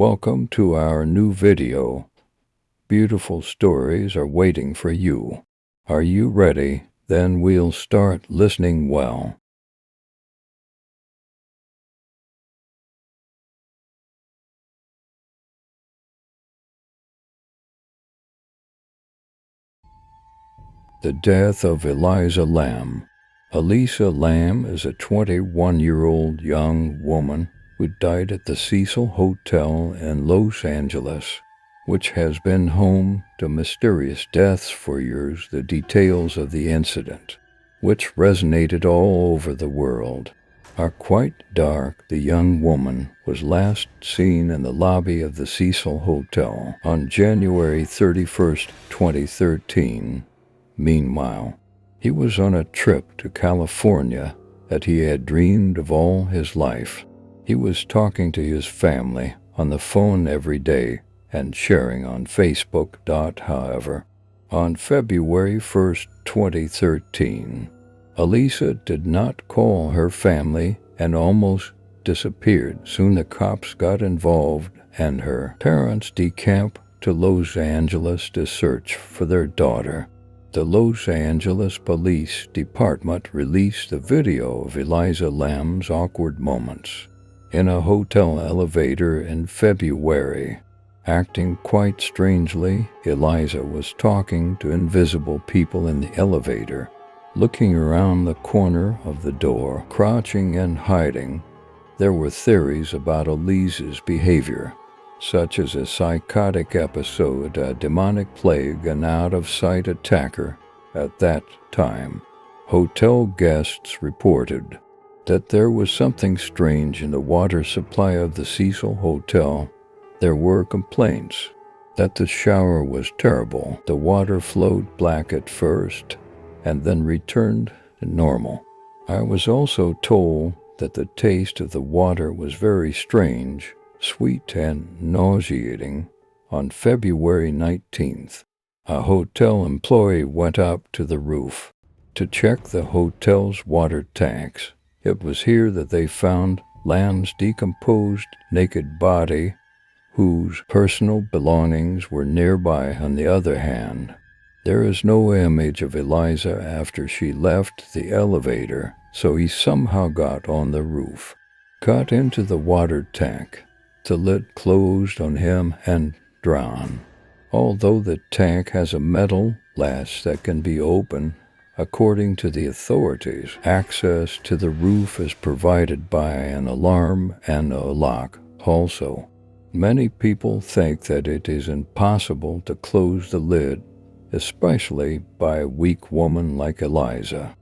Welcome to our new video. Beautiful stories are waiting for you. Are you ready? Then we'll start listening well. The Death of Eliza Lamb. Eliza Lamb is a 21-year-old young woman who died at the Cecil Hotel in Los Angeles, which has been home to mysterious deaths for years. The details of the incident, which resonated all over the world, are quite dark. The young woman was last seen in the lobby of the Cecil Hotel on January 31st, 2013. Meanwhile, he was on a trip to California that he had dreamed of all his life. He was talking to his family on the phone every day and sharing on Facebook. However, on February 1st, 2013, Eliza did not call her family and almost disappeared. Soon the cops got involved and her parents decamped to Los Angeles to search for their daughter. The Los Angeles Police Department released a video of Eliza Lamb's awkward moments in a hotel elevator in February. Acting quite strangely, Eliza was talking to invisible people in the elevator, looking around the corner of the door, crouching and hiding. There were theories about Eliza's behavior, such as a psychotic episode, a demonic plague, an out-of-sight attacker. At that time, hotel guests reported that there was something strange in the water supply of the Cecil Hotel. There were complaints that the shower was terrible. The water flowed black at first and then returned to normal. I was also told that the taste of the water was very strange, sweet and nauseating. On February 19th, a hotel employee went up to the roof to check the hotel's water tanks. It was here that they found Lamb's decomposed naked body, whose personal belongings were nearby. On the other hand, there is no image of Eliza after she left the elevator, so he somehow got on the roof, got into the water tank. The lid closed on him and drowned. Although the tank has a metal latch that can be opened, according to the authorities, access to the roof is provided by an alarm and a lock. Also, many people think that it is impossible to close the lid, especially by a weak woman like Eliza.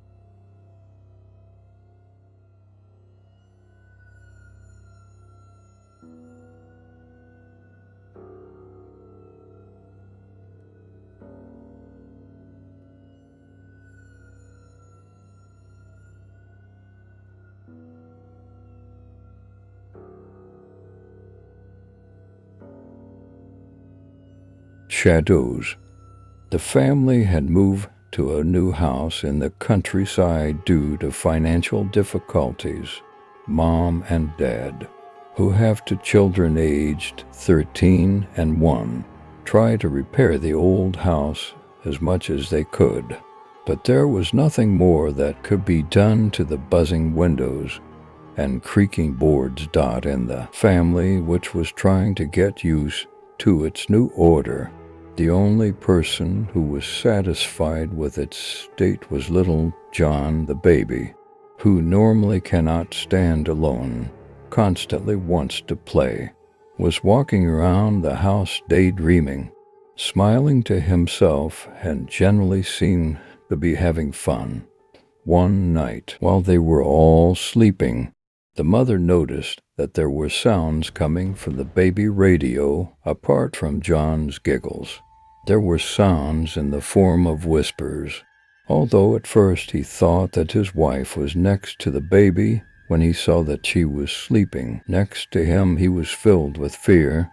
Shadows. The family had moved to a new house in the countryside due to financial difficulties. Mom and Dad, who have two children aged 13 and 1, tried to repair the old house as much as they could, but there was nothing more that could be done to the buzzing windows and creaking boards. In the family, which was trying to get used to its new order, the only person who was satisfied with its state was little John, the baby, who normally cannot stand alone, constantly wants to play, was walking around the house daydreaming, smiling to himself, and generally seemed to be having fun. One night, while they were all sleeping, the mother noticed that there were sounds coming from the baby radio apart from John's giggles. There were sounds in the form of whispers. Although at first he thought that his wife was next to the baby, when he saw that she was sleeping next to him, he was filled with fear.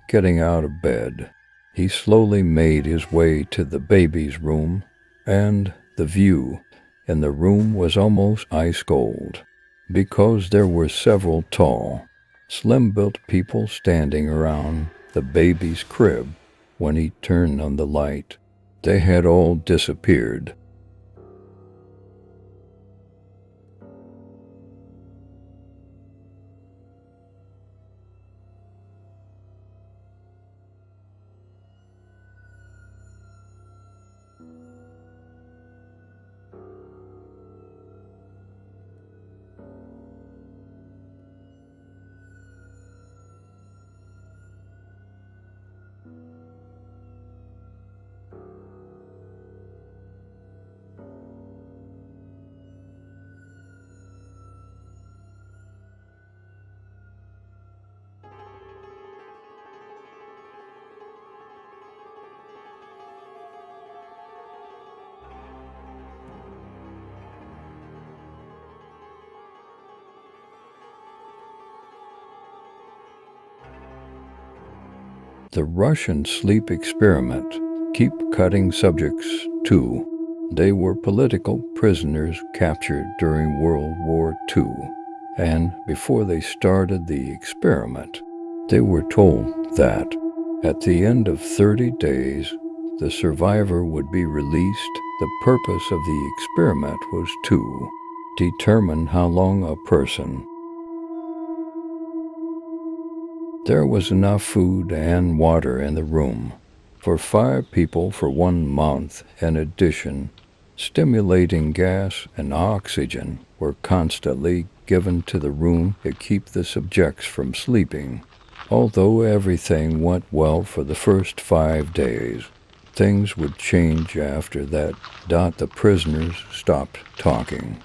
Getting out of bed, he slowly made his way to the baby's room, and the view in the room was almost ice cold, because there were several tall, slim-built people standing around the baby's crib when he turned on the light. They had all disappeared. The Russian sleep experiment. Keep cutting subjects 2. They were political prisoners captured during World War II, and before they started the experiment, they were told that at the end of 30 days, the survivor would be released. The purpose of the experiment was to determine how long a person. There was enough food and water in the room for 5 people for 1 month. In addition, stimulating gas and oxygen were constantly given to the room to keep the subjects from sleeping. Although everything went well for the first 5 days, things would change after that. The prisoners stopped talking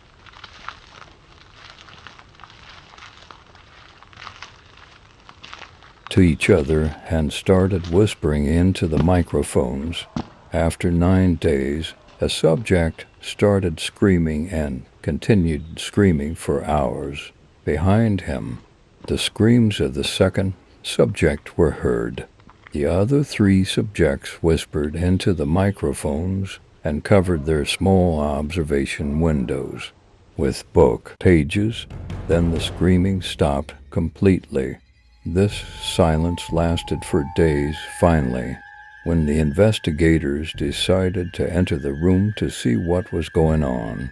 to each other and started whispering into the microphones. After 9 days, a subject started screaming and continued screaming for hours. Behind him, the screams of the second subject were heard. The other 3 subjects whispered into the microphones and covered their small observation windows with book pages. Then the screaming stopped completely. This silence lasted for days. Finally, when the investigators decided to enter the room to see what was going on,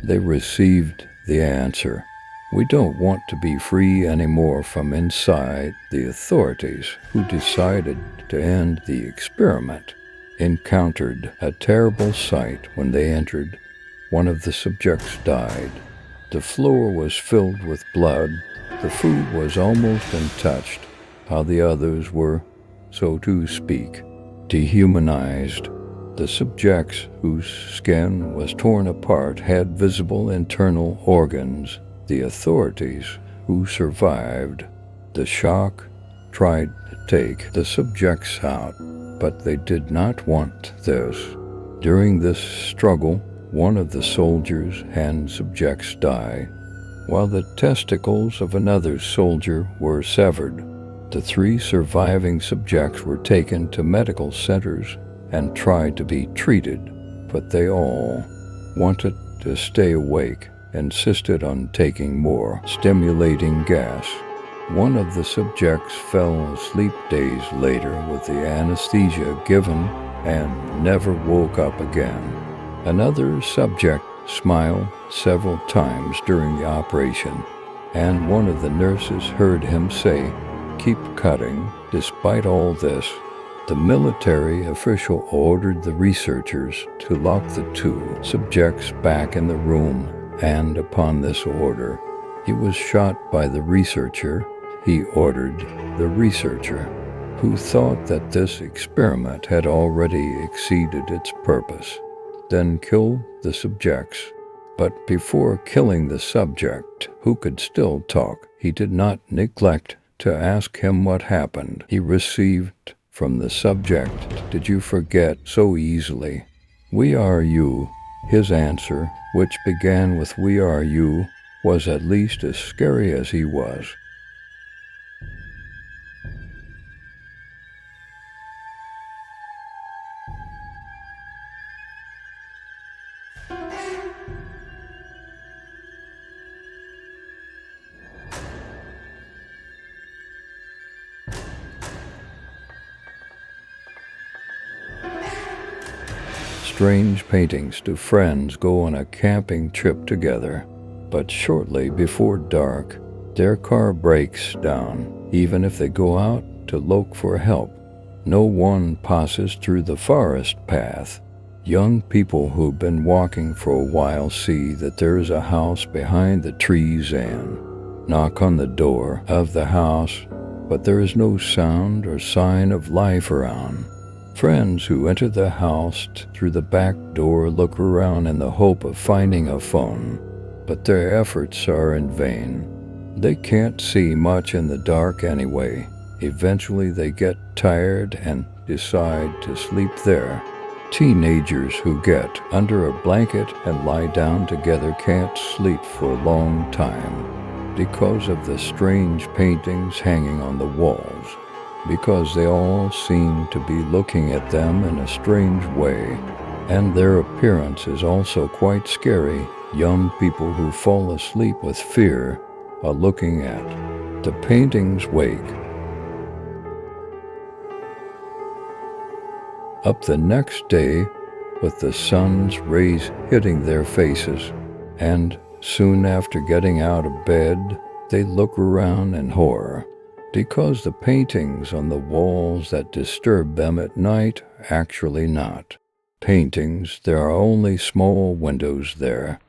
they received the answer: "We don't want to be free anymore from inside." The authorities, who decided to end the experiment, encountered a terrible sight when they entered. One of the subjects died. The floor was filled with blood. The food was almost untouched. How the others were, so to speak, dehumanized. The subjects, whose skin was torn apart, had visible internal organs. The authorities, who survived the shock, tried to take the subjects out, but they did not want this. During this struggle, one of the soldiers and subjects died, while the testicles of another soldier were severed. The 3 surviving subjects were taken to medical centers and tried to be treated, but they all wanted to stay awake, insisted on taking more stimulating gas. One of the subjects fell asleep days later with the anesthesia given and never woke up again. Another subject smiled several times during the operation, and one of the nurses heard him say, "Keep cutting." Despite all this, the military official ordered the researchers to lock the 2 subjects back in the room, and upon this order, he was shot by the researcher. He ordered the researcher, who thought that this experiment had already exceeded its purpose, then kill the subjects. But before killing the subject, who could still talk, he did not neglect to ask him what happened. He received from the subject, "Did you forget so easily? We are you." His answer, which began with "We are you," was at least as scary as he was. strange paintings to friends go on a camping trip together. But shortly before dark, their car breaks down, even if they go out to look for help. No one passes through the forest path. Young people who've been walking for a while see that there is a house behind the trees and knock on the door of the house, but there is no sound or sign of life around. Friends who enter the house through the back door look around in the hope of finding a phone, but their efforts are in vain. They can't see much in the dark anyway. Eventually they get tired and decide to sleep there. Teenagers who get under a blanket and lie down together can't sleep for a long time because of the strange paintings hanging on the walls, because they all seem to be looking at them in a strange way, and their appearance is also quite scary. Young people who fall asleep with fear are looking at the paintings wake up the next day with the sun's rays hitting their faces, and soon after getting out of bed, they look around in horror because the paintings on the walls that disturb them at night actually not paintings. There are only small windows there.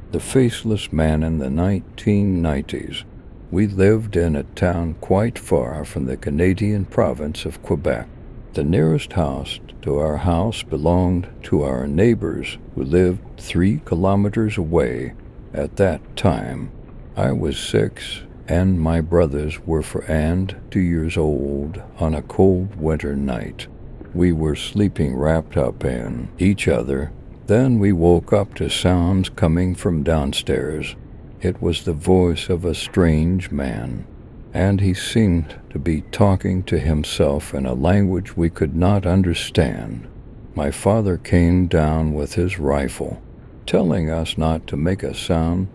The Faceless Man in the 1990s. We lived in a town quite far from the Canadian province of Quebec. The nearest house to our house belonged to our neighbors who lived 3 kilometers away. At that time, I was 6 and my brothers were 4 and 2 years old on a cold winter night. We were sleeping wrapped up in each other. Then we woke up to sounds coming from downstairs. It was the voice of a strange man, and he seemed to be talking to himself in a language we could not understand. My father came down with his rifle, telling us not to make a sound.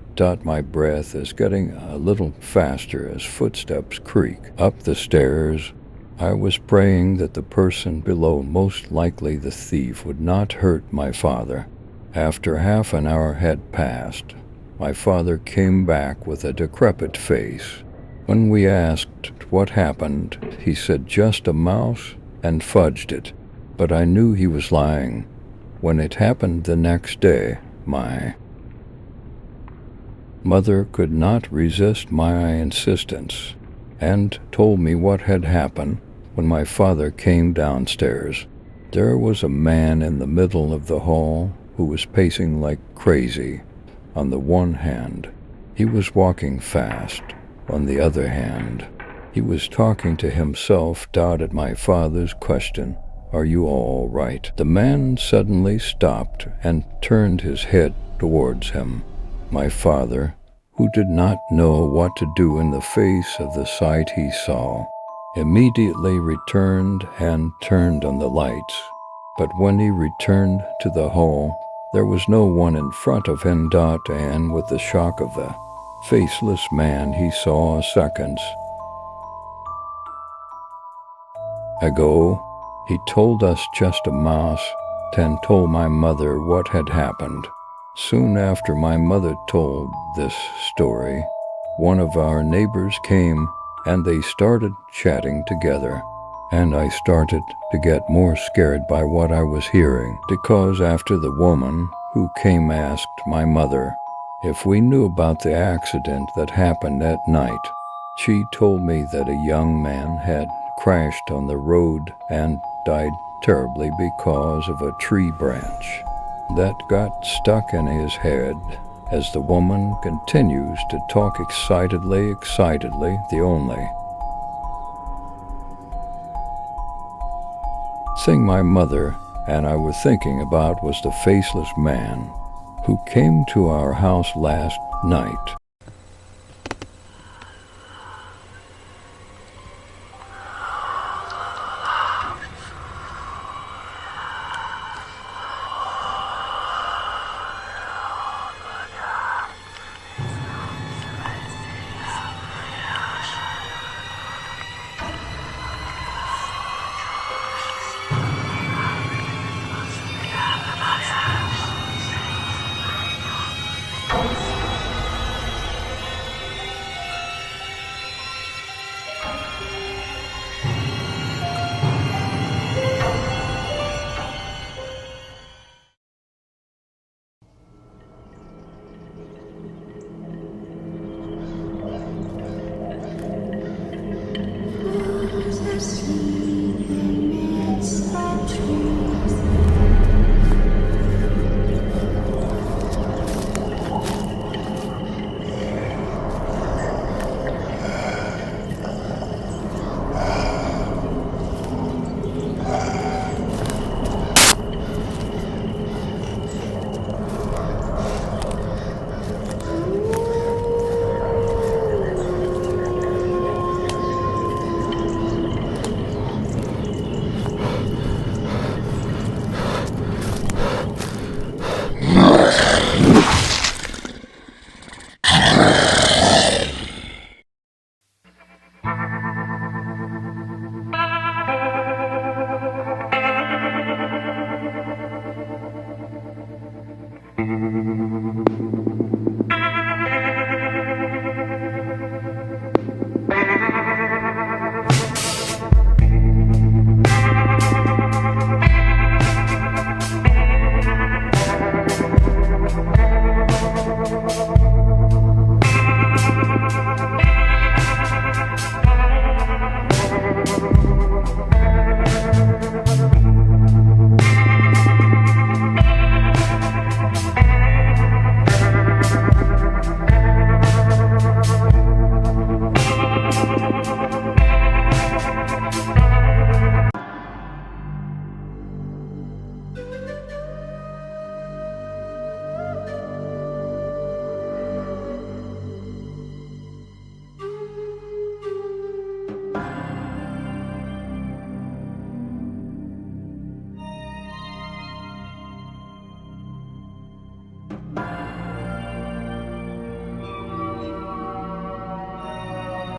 My breath is getting a little faster as footsteps creak up the stairs. I was praying that the person below, most likely the thief, would not hurt my father. After half an hour had passed, my father came back with a decrepit face. When we asked what happened, he said just a mouse and fudged it, but I knew he was lying. When it happened the next day, my mother could not resist my insistence and told me what had happened. When my father came downstairs, there was a man in the middle of the hall who was pacing like crazy. On the one hand, he was walking fast. On the other hand, he was talking to himself. At my father's question, "Are you all right?" the man suddenly stopped and turned his head towards him. My father, who did not know what to do in the face of the sight he saw, immediately returned and turned on the lights. But when he returned to the hall, there was no one in front of him. And with the shock of the faceless man he saw seconds ago, he told us just a mouse, and told my mother what had happened. Soon after my mother told this story, one of our neighbors came and they started chatting together, and I started to get more scared by what I was hearing, because after the woman who came asked my mother if we knew about the accident that happened at night, she told me that a young man had crashed on the road and died terribly because of a tree branch that got stuck in his head. As the woman continues to talk excitedly, the only thing my mother and I was thinking about was the faceless man who came to our house last night.